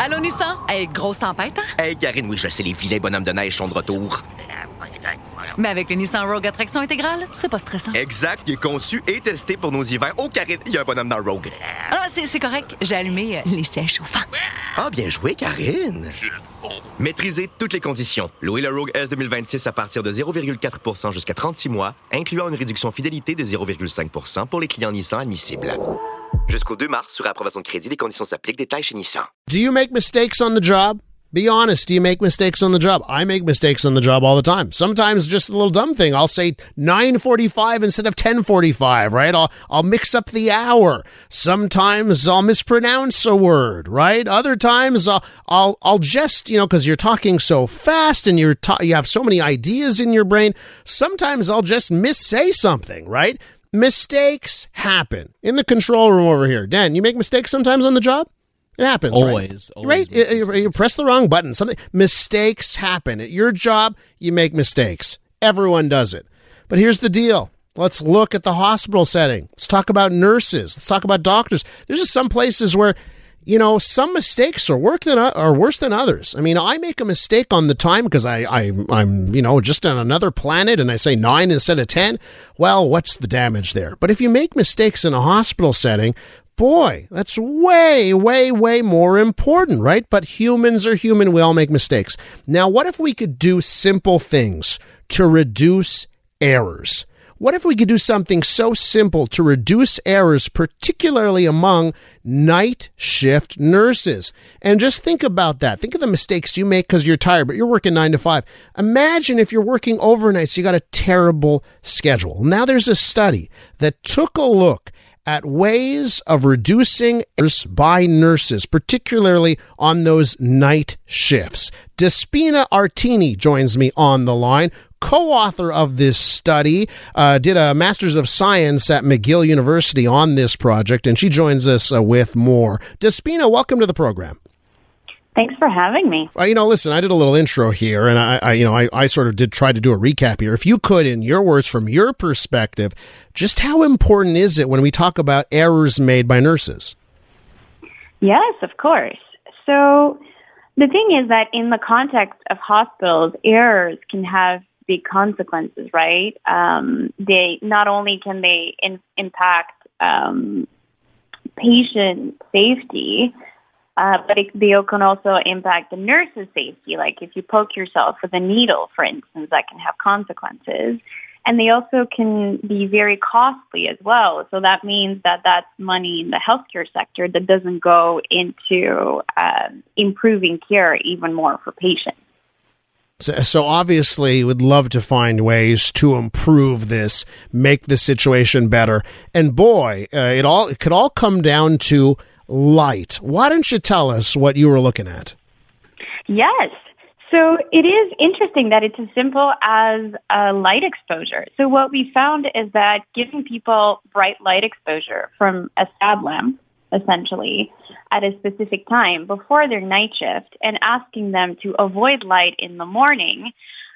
Allô, Nissan? Hey, grosse tempête, hein? Hey, Karine, oui, je sais, les vilains bonhommes de neige sont de retour. Mais avec le Nissan Rogue à traction intégrale, c'est pas stressant. Exact, il est conçu et testé pour nos hivers. Oh, Karine, il y a un bonhomme dans le Rogue. Ah, c'est correct. J'ai allumé les sièges chauffants. Ah, bien joué, Karine. Maîtrisez toutes les conditions. Louez le Rogue S 2026 à partir de 0,4% jusqu'à 36 mois, incluant une réduction fidélité de 0,5% pour les clients Nissan admissibles. Jusqu'au 2 mars, sur approbation de crédit, les conditions s'appliquent. Détails chez Nissan. Do you make mistakes on the job? Be honest. Do you make mistakes on the job? I make mistakes on the job all the time. Sometimes just a little dumb thing. I'll say 9:45 instead of 10:45, right? I'll mix up the hour. Sometimes I'll mispronounce a word, right? Other times I'll just, because you're talking so fast and you have so many ideas in your brain. Sometimes I'll just missay something, right? Mistakes happen. In the control room over here. Dan, you make mistakes sometimes on the job? It happens, always, right? You press the wrong button. Mistakes happen. At your job, you make mistakes. Everyone does it. But here's the deal. Let's look at the hospital setting. Let's talk about nurses. Let's talk about doctors. There's just some places where, some mistakes are worse than others. I mean, I make a mistake on the time because I'm just on another planet and I say 9 instead of 10. Well, what's the damage there? But if you make mistakes in a hospital setting, boy, that's way, way, way more important, right? But humans are human. We all make mistakes. Now, what if we could do simple things to reduce errors? What if we could do something so simple to reduce errors, particularly among night shift nurses? And just think about that. Think of the mistakes you make because you're tired, but you're working 9 to 5. Imagine if you're working overnight, so you got a terrible schedule. Now there's a study that took a look at ways of reducing errors by nurses, particularly on those night shifts. Despina Artenie joins me on the line, co-author of this study, did a Master's of Science at McGill University on this project, and she joins us with more. Despina, welcome to the program. Thanks for having me. Listen, I did a little intro here, and I sort of did try to do a recap here. If you could, in your words, from your perspective, just how important is it when we talk about errors made by nurses? Yes, of course. So the thing is that in the context of hospitals, errors can have big consequences, right? They not only can they impact patient safety, but they can also impact the nurse's safety. Like if you poke yourself with a needle, for instance, that can have consequences. And they also can be very costly as well. So that means that that's money in the healthcare sector that doesn't go into improving care even more for patients. So obviously, we'd love to find ways to improve this, make the situation better. And boy, it could all come down to light. Why don't you tell us what you were looking at? Yes. So it is interesting that it's as simple as light exposure. So what we found is that giving people bright light exposure from a stab lamp, essentially, at a specific time before their night shift and asking them to avoid light in the morning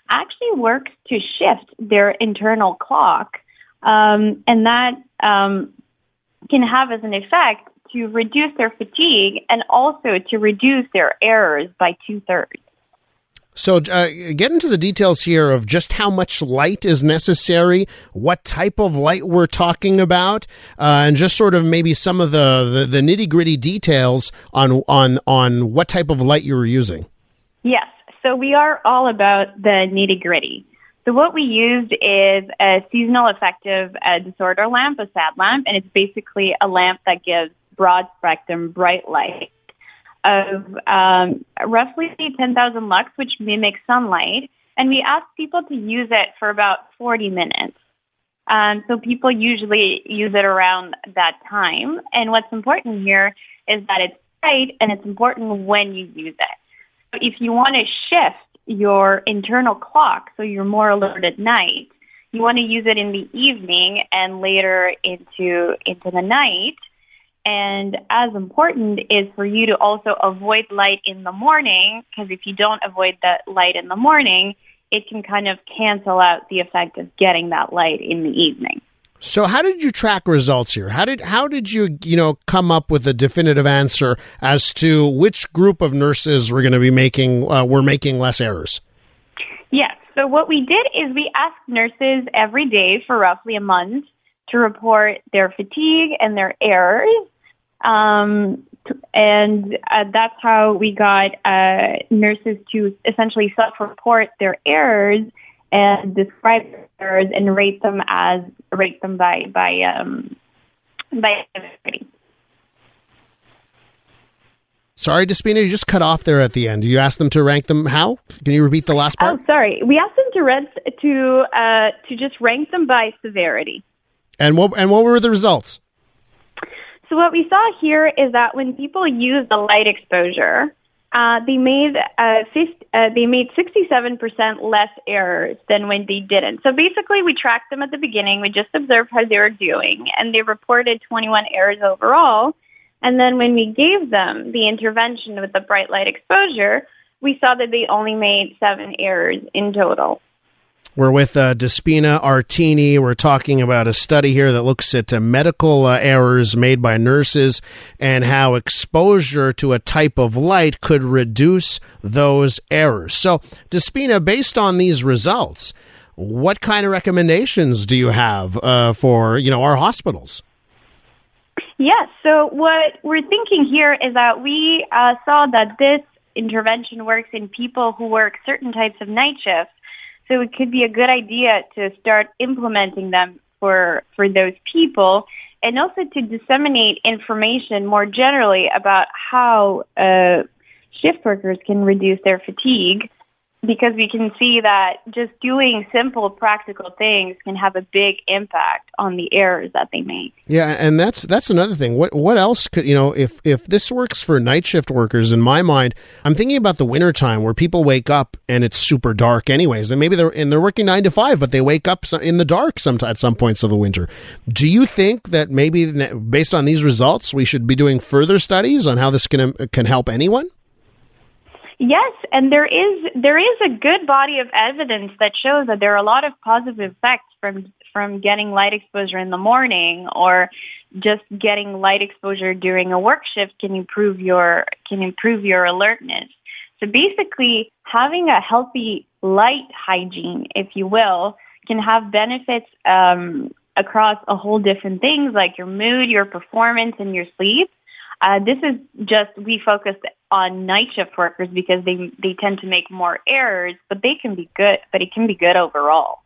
actually works to shift their internal clock. And that can have as an effect to reduce their fatigue and also to reduce their errors by 2/3. So get into the details here of just how much light is necessary, what type of light we're talking about, and just sort of maybe some of the nitty-gritty details on what type of light you were using. Yes. So we are all about the nitty-gritty. So what we used is a seasonal affective disorder lamp, a SAD lamp, and it's basically a lamp that gives broad spectrum bright light of roughly 10,000 lux, which mimics sunlight. And we asked people to use it for about 40 minutes. So people usually use it around that time. And what's important here is that it's bright and it's important when you use it. So if you want to shift your internal clock so you're more alert at night, you want to use it in the evening and later into the night. And as important is for you to also avoid light in the morning, because if you don't avoid that light in the morning, it can kind of cancel out the effect of getting that light in the evening. So how did you track results here? How did you come up with a definitive answer as to which group of nurses were going to be making less errors? Yes. So what we did is we asked nurses every day for roughly a month to report their fatigue and their errors. That's how we got nurses to essentially self-report their errors and describe their errors and rate them by severity. Sorry, Despina, you just cut off there at the end. You asked them to rank them how? Can you repeat the last part? Oh, sorry. We asked them to just rank them by severity. And what were the results? So what we saw here is that when people used the light exposure, they made 67% less errors than when they didn't. So basically, we tracked them at the beginning. We just observed how they were doing, and they reported 21 errors overall. And then when we gave them the intervention with the bright light exposure, we saw that they only made 7 errors in total. We're with Despina Artenie. We're talking about a study here that looks at medical errors made by nurses and how exposure to a type of light could reduce those errors. So, Despina, based on these results, what kind of recommendations do you have for our hospitals? Yes. So what we're thinking here is that we saw that this intervention works in people who work certain types of night shifts. So it could be a good idea to start implementing them for those people, and also to disseminate information more generally about how shift workers can reduce their fatigue, because we can see that just doing simple, practical things can have a big impact on the errors that they make. Yeah, and that's another thing. What else could, if this works for night shift workers, in my mind, I'm thinking about the wintertime where people wake up and it's super dark anyways, and maybe they're working 9 to 5, but they wake up in the dark at some points of the winter. Do you think that maybe based on these results, we should be doing further studies on how this can help anyone? Yes, and there is a good body of evidence that shows that there are a lot of positive effects from getting light exposure in the morning, or just getting light exposure during a work shift can improve your alertness. So basically, having a healthy light hygiene, if you will, can have benefits across a whole different things like your mood, your performance, and your sleep. This is we focused on night shift workers because they tend to make more errors, but it can be good overall.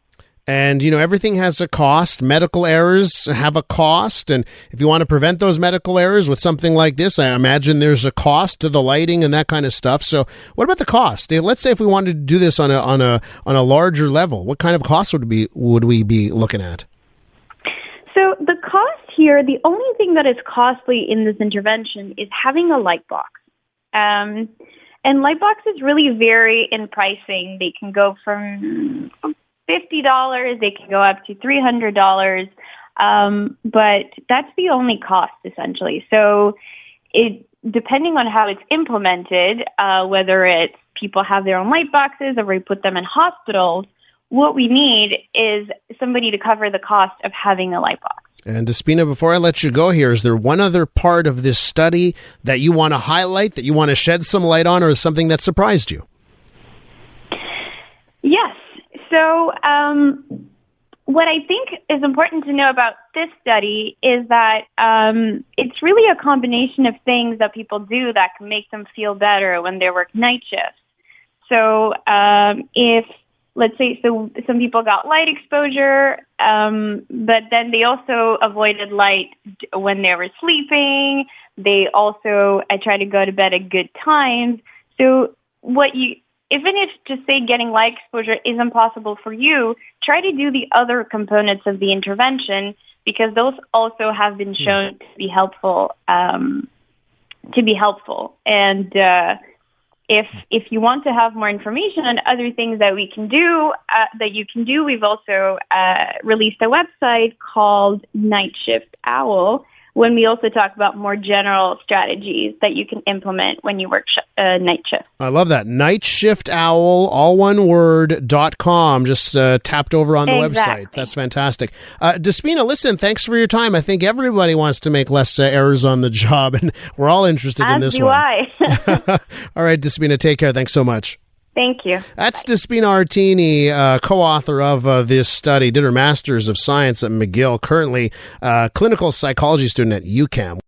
And, everything has a cost. Medical errors have a cost. And if you want to prevent those medical errors with something like this, I imagine there's a cost to the lighting and that kind of stuff. So what about the cost? Let's say if we wanted to do this on a larger level, what kind of cost would we be looking at? So the cost here, the only thing that is costly in this intervention is having a light box. And light boxes really vary in pricing. They can go from $50, they can go up to $300, but that's the only cost essentially. So depending on how it's implemented, whether it's people have their own light boxes or we put them in hospitals, what we need is somebody to cover the cost of having a light box. And Despina, before I let you go here, is there one other part of this study that you want to highlight, that you want to shed some light on, or something that surprised you? Yes. So what I think is important to know about this study is that it's really a combination of things that people do that can make them feel better when they work night shifts. So let's say some people got light exposure, but then they also avoided light when they were sleeping. They also try to go to bed at good times. So even if just say getting light exposure isn't possible for you, try to do the other components of the intervention, because those also have been shown to be helpful. And if you want to have more information on other things that you can do, we've also released a website called Night Shift Owl, when we also talk about more general strategies that you can implement when you work night shift. I love that. Nightshiftowl, all one word, .com. Just tapped over on the website. That's fantastic. Despina, listen, thanks for your time. I think everybody wants to make less errors on the job, and we're all interested in this one. As do I. All right, Despina, take care. Thanks so much. Thank you. That's Despina Artenie, co-author of this study, did her Master's of Science at McGill, currently clinical psychology student at UCAM.